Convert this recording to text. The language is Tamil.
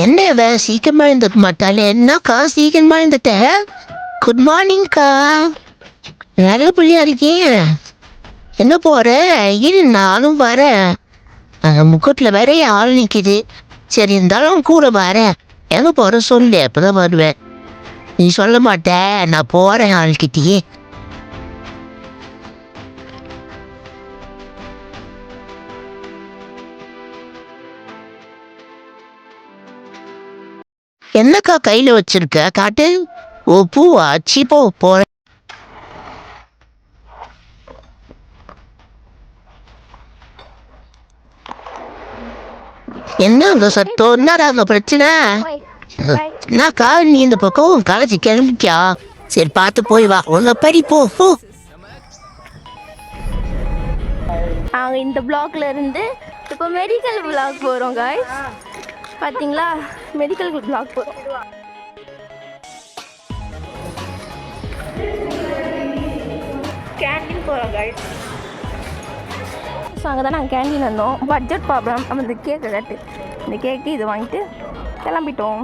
என்ன சீக்கிரமா இருந்துக்க மாட்டாளே, என்னக்கா சீக்கிரமா இருந்துட்ட? குட் மார்னிங்க்கா. நிறைய புள்ளியா இருக்கீங்க. என்ன போற? இரு நானும் வரேன். முக்கூட்டில் வேற ஆள் நிற்கிது. சரி இருந்தாலும் கூட வரேன். எங்கே போகிற சொல்லு, அப்போதான் வருவேன். நீ சொல்ல மாட்ட, நான் போகிறேன் ஆள்கிட்டயே. என்னக்கா கையில் வச்சிருக்க? காட்டு. ஓ பூவா? சீப்போ போகிறேன். என்ன அந்த சத்தம்? என்னடா அந்த பிரச்சனை? என்னக்கா நீ இந்த பக்கம் காலேஜ் கிளம்பிட்டியா? சரி பார்த்து போய் வா, ஒழுங்கா படி போ. நாங்கள் இந்த பிளாக்ல இருந்து இப்போ மெடிக்கல் பிளாக் போகிறோம் காய்ஸ். பார்த்தீங்களா, மெடிக்கல் பிளாக் போகிறோம். கேண்டீன் போகிறோம் காய்ஸ். ஸோ அங்கே தான் நாங்கள் கேண்டீன் வந்தோம். Budget problem. நம்ம இந்த கேக்கை கட்டு, இந்த கேக்கு இது வாங்கிட்டு கிளம்பிட்டோம்.